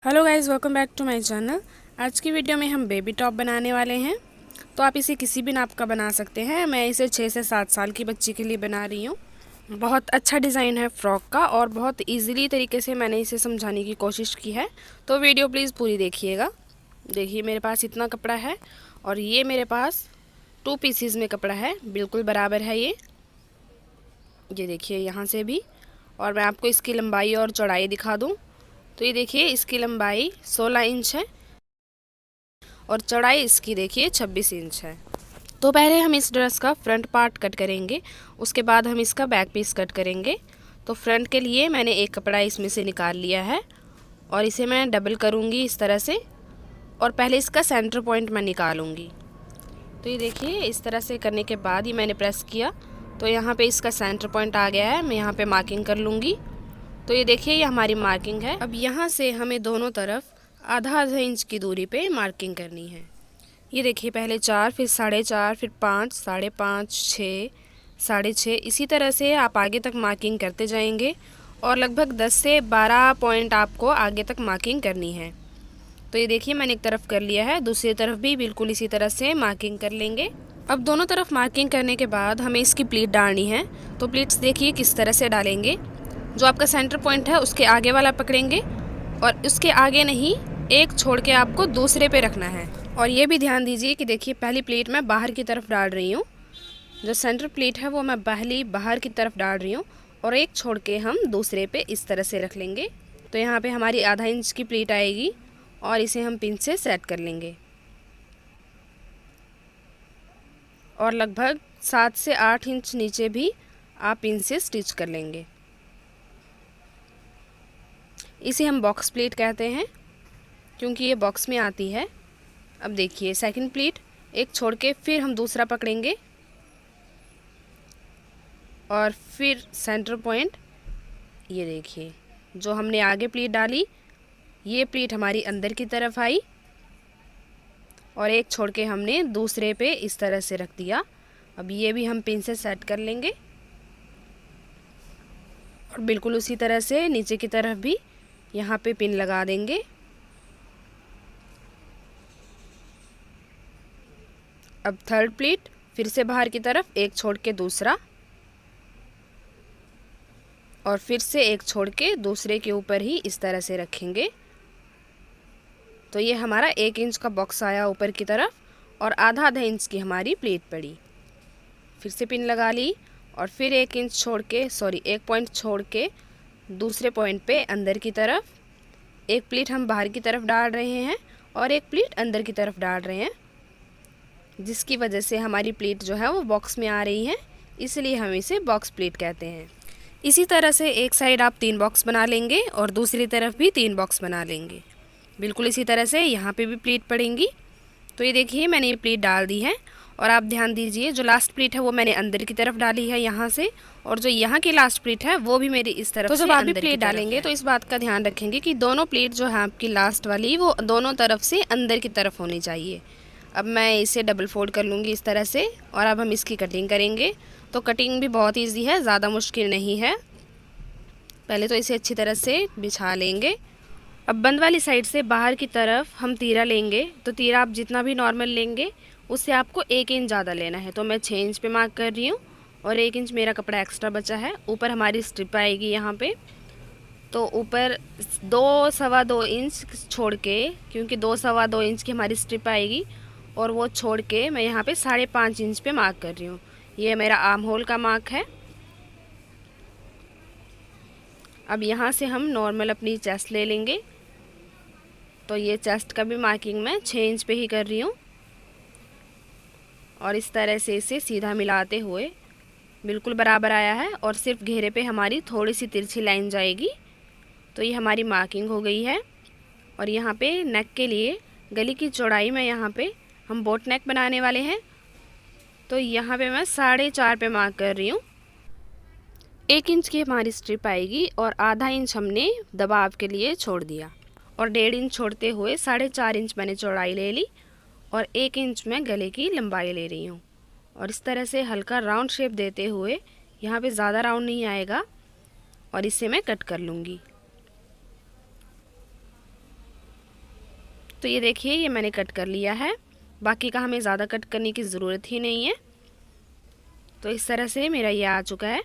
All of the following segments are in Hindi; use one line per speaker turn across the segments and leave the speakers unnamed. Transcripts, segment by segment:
Hello guys, welcome back to my channel. आज की वीडियो में हम बेबी टॉप बनाने वाले हैं। तो आप इसे किसी भी नाप का बना सकते हैं। मैं इसे 6 से 7 साल की बच्ची के लिए बना रही हूँ। बहुत अच्छा डिज़ाइन है फ्रॉक का और बहुत इजीली तरीके से मैंने इसे समझाने की कोशिश की है। तो वीडियो प्लीज़ पूरी देखिएगा। देखिए मेरे पास इतना कपड़ा है और ये मेरे पास 2 पीसीज में कपड़ा है, बिल्कुल बराबर है ये देखिए यहाँ से भी। और मैं आपको इसकी लंबाई और चौड़ाई दिखा दूँ तो ये देखिए इसकी लंबाई 16 इंच है और चौड़ाई इसकी देखिए 26 इंच है। तो पहले हम इस ड्रेस का फ्रंट पार्ट कट करेंगे, उसके बाद हम इसका बैक पीस कट करेंगे। तो फ्रंट के लिए मैंने एक कपड़ा इसमें से निकाल लिया है और इसे मैं डबल करूँगी इस तरह से और पहले इसका सेंटर पॉइंट मैं निकालूँगी। तो ये देखिए इस तरह से करने के बाद ये मैंने प्रेस किया तो यहाँ पे इसका सेंटर पॉइंट आ गया है। मैं यहाँ पे मार्किंग कर लूँगी। तो ये देखिए ये हमारी मार्किंग है। अब यहाँ से हमें दोनों तरफ आधा आधा इंच की दूरी पे मार्किंग करनी है। ये देखिए पहले 4, फिर 4.5, फिर 5, 5.5, 6, 6.5, इसी तरह से आप आगे तक मार्किंग करते जाएंगे और लगभग 10 से 12 पॉइंट आपको आगे तक मार्किंग करनी है। तो ये देखिए मैंने एक तरफ कर लिया है, दूसरी तरफ भी बिल्कुल इसी तरह से मार्किंग कर लेंगे। अब दोनों तरफ मार्किंग करने के बाद हमें इसकी प्लीट डालनी है। तो प्लीट्स देखिए किस तरह से डालेंगे। जो आपका सेंटर पॉइंट है उसके आगे वाला पकड़ेंगे और उसके आगे नहीं, एक छोड़ के आपको दूसरे पे रखना है। और ये भी ध्यान दीजिए कि देखिए पहली प्लेट मैं बाहर की तरफ डाल रही हूँ, जो सेंटर प्लेट है वो मैं पहली बाहर की तरफ डाल रही हूँ और एक छोड़ के हम दूसरे पे इस तरह से रख लेंगे। तो यहाँ पे हमारी आधा इंच की प्लेट आएगी और इसे हम पिन से सेट कर लेंगे और लगभग 7 से 8 इंच नीचे भी आप पिन से स्टिच कर लेंगे। इसे हम बॉक्स प्लेट कहते हैं क्योंकि ये बॉक्स में आती है। अब देखिए सेकंड प्लेट एक छोड़ के फिर हम दूसरा पकड़ेंगे और फिर सेंटर पॉइंट, ये देखिए जो हमने आगे प्लेट डाली ये प्लेट हमारी अंदर की तरफ आई और एक छोड़ के हमने दूसरे पे इस तरह से रख दिया। अब ये भी हम पिन से सेट कर लेंगे और बिल्कुल उसी तरह से नीचे की तरफ भी यहाँ पे पिन लगा देंगे। अब थर्ड प्लेट फिर से बाहर की तरफ एक छोड़ के दूसरा और फिर से एक छोड़ के दूसरे के ऊपर ही इस तरह से रखेंगे। तो ये हमारा 1 इंच का बॉक्स आया ऊपर की तरफ और आधा आधा इंच की हमारी प्लेट पड़ी। फिर से पिन लगा ली और फिर 1 इंच छोड़ के 1 पॉइंट छोड़ के दूसरे पॉइंट पे अंदर की तरफ एक प्लेट हम बाहर की तरफ डाल रहे हैं और एक प्लेट अंदर की तरफ डाल रहे हैं, जिसकी वजह से हमारी प्लेट जो है वो बॉक्स में आ रही है, इसलिए हम इसे बॉक्स प्लेट कहते हैं। इसी तरह से एक साइड आप 3 बॉक्स बना लेंगे और दूसरी तरफ भी 3 बॉक्स बना लेंगे। बिल्कुल इसी तरह से यहाँ पे भी प्लेट पड़ेंगी। तो ये देखिए मैंने ये प्लेट डाल दी है और आप ध्यान दीजिए जो लास्ट प्लेट है वो मैंने अंदर की तरफ डाली है यहाँ से और जो यहाँ की लास्ट प्लेट है वो भी मेरी इस तरफ। तो जब आप भी प्लेट डालेंगे तो इस बात का ध्यान रखेंगे कि दोनों प्लेट जो है आपकी लास्ट वाली वो दोनों तरफ से अंदर की तरफ होनी चाहिए। अब मैं इसे डबल फोल्ड कर लूँगी इस तरह से और अब हम इसकी कटिंग करेंगे। तो कटिंग भी बहुत ईजी है, ज़्यादा मुश्किल नहीं है। पहले तो इसे अच्छी तरह से बिछा लेंगे। अब बंद वाली साइड से बाहर की तरफ हम तीरा लेंगे। तो तीरा आप जितना भी नॉर्मल लेंगे उससे आपको 1 इंच ज़्यादा लेना है। तो मैं 6 इंच पे मार्क कर रही हूँ और 1 इंच मेरा कपड़ा एक्स्ट्रा बचा है। ऊपर हमारी स्ट्रिप आएगी यहाँ पे, तो ऊपर 2 सवा 2 इंच छोड़ के, क्योंकि 2 सवा 2 इंच की हमारी स्ट्रिप आएगी और वो छोड़ के मैं यहाँ पे 5.5 इंच पे मार्क कर रही हूँ। ये मेरा आर्म होल का मार्क है। अब यहाँ से हम नॉर्मल अपनी चेस्ट ले लेंगे। तो ये चेस्ट का भी मार्किंग मैं 6 इंच पे ही कर रही हूँ और इस तरह से इसे सीधा मिलाते हुए बिल्कुल बराबर आया है और सिर्फ घेरे पे हमारी थोड़ी सी तिरछी लाइन जाएगी। तो ये हमारी मार्किंग हो गई है। और यहाँ पे नेक के लिए गली की चौड़ाई में यहाँ पे हम बोट नेक बनाने वाले हैं, तो यहाँ पे मैं 4.5 पे मार्क कर रही हूँ। 1 इंच की हमारी स्ट्रिप आएगी और आधा इंच हमने दबाव के लिए छोड़ दिया और 1.5 इंच छोड़ते हुए 4.5 इंच मैंने चौड़ाई ले ली और 1 इंच मैं गले की लंबाई ले रही हूँ। और इस तरह से हल्का राउंड शेप देते हुए, यहाँ पे ज़्यादा राउंड नहीं आएगा, और इसे मैं कट कर लूँगी। तो ये देखिए, ये मैंने कट कर लिया है। बाकी का हमें ज़्यादा कट करने की ज़रूरत ही नहीं है। तो इस तरह से मेरा ये आ चुका है।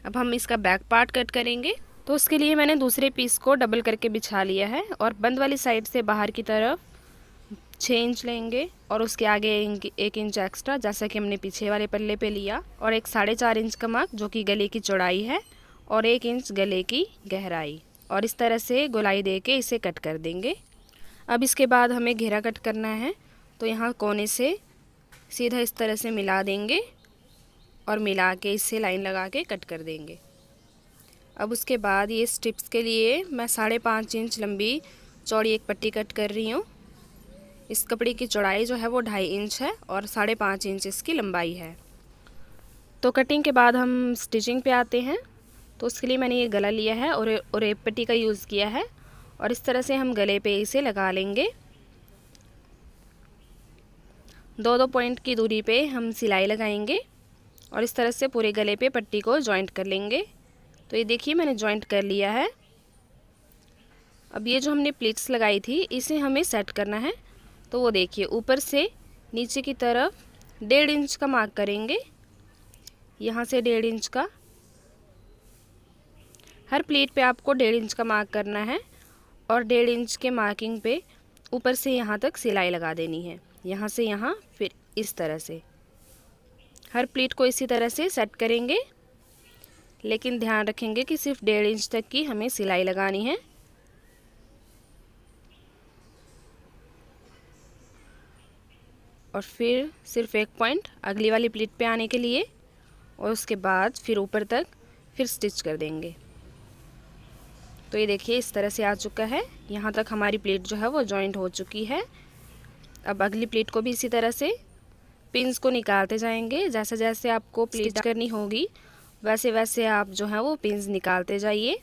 अब हम इसका बैक पार्ट कट करेंगे। तो उसके लिए मैंने दूसरे पीस को डबल करके बिछा लिया है और बंद वाली साइड से बाहर की तरफ 6 इंच लेंगे और उसके आगे 1 इंच एक्स्ट्रा, जैसा कि हमने पीछे वाले पल्ले पे लिया, और एक 4.5 इंच का मार्क जो कि गले की चौड़ाई है और 1 इंच गले की गहराई, और इस तरह से गोलाई दे के इसे कट कर देंगे। अब इसके बाद हमें घेरा कट करना है। तो यहाँ कोने से सीधा इस तरह से मिला देंगे और मिला के इससे लाइन लगा के कट कर देंगे। अब उसके बाद ये स्ट्रिप्स के लिए मैं 5.5 इंच लंबी चौड़ी एक पट्टी कट कर रही हूँ। इस कपड़े की चौड़ाई जो है वो 2.5 इंच है और 5.5 इंच इसकी लंबाई है। तो कटिंग के बाद हम स्टिचिंग पे आते हैं। तो उसके लिए मैंने ये गला लिया है और एक पट्टी का यूज़ किया है और इस तरह से हम गले पे इसे लगा लेंगे। 2-2 पॉइंट की दूरी पे हम सिलाई लगाएंगे और इस तरह से पूरे गले पे पट्टी को जॉइंट कर लेंगे। तो ये देखिए, मैंने जॉइंट कर लिया है। अब ये जो हमने प्लीट्स लगाई थी इसे हमें सेट करना है। तो वो देखिए, ऊपर से नीचे की तरफ 1.5 इंच का मार्क करेंगे। यहाँ से 1.5 इंच का, हर प्लीट पे आपको 1.5 इंच का मार्क करना है और 1.5 इंच के मार्किंग पे ऊपर से यहाँ तक सिलाई लगा देनी है। यहाँ से यहाँ, फिर इस तरह से हर प्लीट को इसी तरह से सेट करेंगे, लेकिन ध्यान रखेंगे कि सिर्फ 1.5 इंच तक की हमें सिलाई लगानी है। और फिर सिर्फ 1 पॉइंट अगली वाली प्लीट पे आने के लिए और उसके बाद फिर ऊपर तक फिर स्टिच कर देंगे। तो ये देखिए, इस तरह से आ चुका है। यहाँ तक हमारी प्लीट जो है वो जॉइंट हो चुकी है। अब अगली प्लीट को भी इसी तरह से पिंस को निकालते जाएंगे। जैसे जैसे आपको प्लीट करनी होगी वैसे वैसे आप जो है वो पिंस निकालते जाइए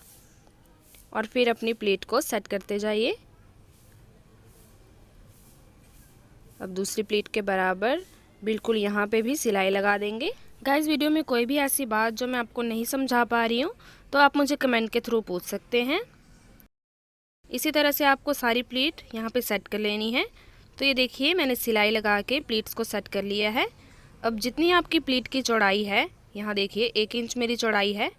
और फिर अपनी प्लीट को सेट करते जाइए। अब दूसरी प्लीट के बराबर बिल्कुल यहाँ पे भी सिलाई लगा देंगे। गाइस, वीडियो में कोई भी ऐसी बात जो मैं आपको नहीं समझा पा रही हूँ तो आप मुझे कमेंट के थ्रू पूछ सकते हैं। इसी तरह से आपको सारी प्लीट यहाँ पे सेट कर लेनी है। तो ये देखिए, मैंने सिलाई लगा के प्लीट्स को सेट कर लिया है। अब जितनी आपकी प्लीट की चौड़ाई है, यहाँ देखिए 1 इंच मेरी चौड़ाई है,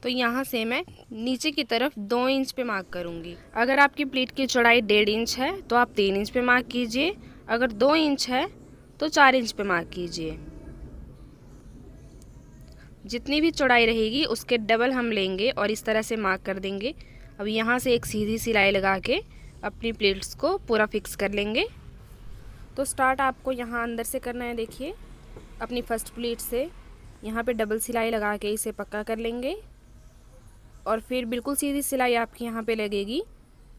तो यहाँ से मैं नीचे की तरफ 2 इंच पे मार्क करूँगी। अगर आपकी प्लीट की चौड़ाई 1.5 इंच है तो आप 3 इंच पे मार्क कीजिए। अगर 2 इंच है तो 4 इंच पे मार्क कीजिए। जितनी भी चौड़ाई रहेगी उसके डबल हम लेंगे और इस तरह से मार्क कर देंगे। अब यहाँ से एक सीधी सिलाई लगा के अपनी प्लीट्स को पूरा फिक्स कर लेंगे। तो स्टार्ट आपको यहाँ अंदर से करना है। देखिए, अपनी फर्स्ट प्लीट से यहाँ पे डबल सिलाई लगा के इसे पक्का कर लेंगे और फिर बिल्कुल सीधी सिलाई आपकी यहाँ पे लगेगी।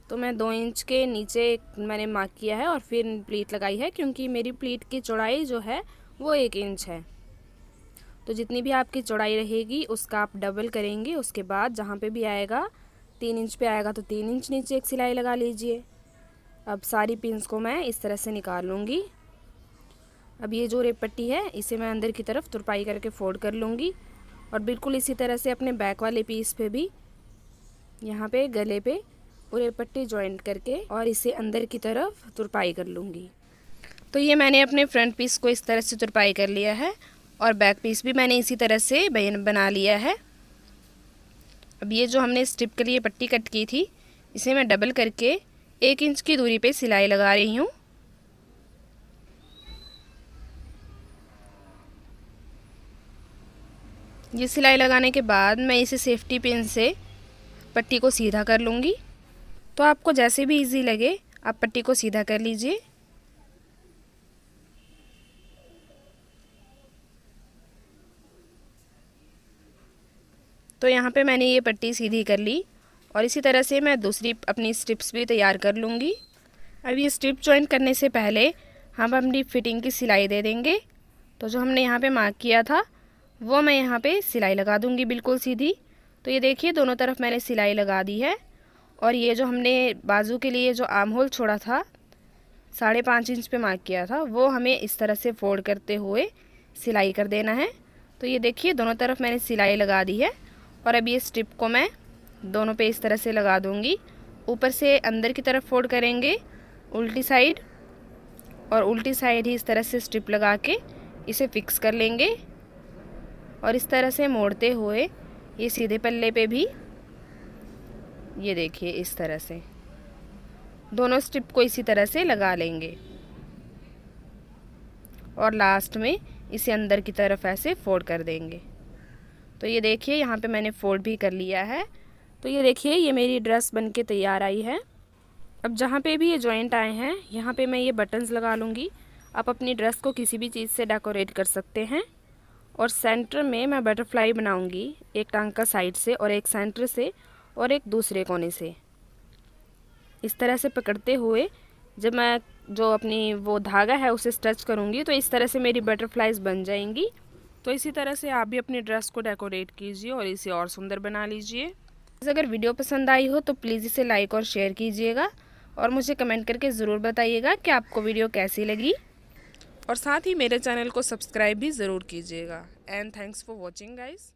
तो मैं 2 इंच के नीचे मैंने मार्क किया है और फिर प्लीट लगाई है, क्योंकि मेरी प्लीट की चौड़ाई जो है वो 1 इंच है। तो जितनी भी आपकी चौड़ाई रहेगी उसका आप डबल करेंगे। उसके बाद जहाँ पे भी आएगा 3 इंच पे आएगा तो 3 इंच नीचे एक सिलाई लगा लीजिए। अब सारी पिंस को मैं इस तरह से निकाल लूँगी। अब ये जो रेप पट्टी है इसे मैं अंदर की तरफ तुरपाई करके फोल्ड कर लूँगी और बिल्कुल इसी तरह से अपने बैक वाले पीस पे भी यहाँ पे गले पे पूरे पट्टी जॉइंट करके और इसे अंदर की तरफ तुरपाई कर लूँगी। तो ये मैंने अपने फ्रंट पीस को इस तरह से तुरपाई कर लिया है और बैक पीस भी मैंने इसी तरह से बना लिया है। अब ये जो हमने स्ट्रिप के लिए पट्टी कट की थी इसे मैं डबल करके 1 इंच की दूरी पे सिलाई लगा रही हूँ। ये सिलाई लगाने के बाद मैं इसे सेफ्टी पिन से पट्टी को सीधा कर लूँगी। तो आपको जैसे भी इजी लगे आप पट्टी को सीधा कर लीजिए। तो यहाँ पे मैंने ये पट्टी सीधी कर ली और इसी तरह से मैं दूसरी अपनी स्ट्रिप्स भी तैयार कर लूँगी। अब ये स्ट्रिप जॉइंट करने से पहले हम अपनी फिटिंग की सिलाई दे देंगे। तो जो हमने यहाँ पे मार्क किया था वो मैं यहाँ पे सिलाई लगा दूँगी बिल्कुल सीधी। तो ये देखिए, दोनों तरफ मैंने सिलाई लगा दी है और ये जो हमने बाजू के लिए जो आर्म होल छोड़ा था 5.5 इंच पे मार्क किया था वो हमें इस तरह से फोल्ड करते हुए सिलाई कर देना है। तो ये देखिए, दोनों तरफ मैंने सिलाई लगा दी है और अब ये स्ट्रिप को मैं दोनों पे इस तरह से लगा दूँगी। ऊपर से अंदर की तरफ फोल्ड करेंगे उल्टी साइड और उल्टी साइड ही इस तरह से स्ट्रिप लगा के इसे फिक्स कर लेंगे। और इस तरह से मोड़ते हुए ये सीधे पल्ले पे भी, ये देखिए इस तरह से दोनों स्ट्रिप को इसी तरह से लगा लेंगे। और लास्ट में इसे अंदर की तरफ ऐसे फोल्ड कर देंगे। तो ये देखिए यहाँ पे मैंने फोल्ड भी कर लिया है। तो ये देखिए ये मेरी ड्रेस बनके तैयार आई है। अब जहाँ पे भी ये जॉइंट आए हैं यहाँ पे मैं ये बटन्स लगा लूँगी। आप अपनी ड्रेस को किसी भी चीज़ से डेकोरेट कर सकते हैं। और सेंटर में मैं बटरफ्लाई बनाऊँगी, एक टांग का साइड से और एक सेंटर से और एक दूसरे कोने से। इस तरह से पकड़ते हुए जब मैं जो अपनी वो धागा है उसे स्टिच करूँगी तो इस तरह से मेरी बटरफ्लाइज बन जाएंगी। तो इसी तरह से आप भी अपनी ड्रेस को डेकोरेट कीजिए और इसे और सुंदर बना लीजिए। अगर वीडियो पसंद आई हो तो प्लीज़ इसे लाइक और शेयर कीजिएगा और मुझे कमेंट करके ज़रूर बताइएगा कि आपको वीडियो कैसी लगी। और साथ ही मेरे चैनल को सब्सक्राइब भी ज़रूर कीजिएगा। And thanks for watching guys.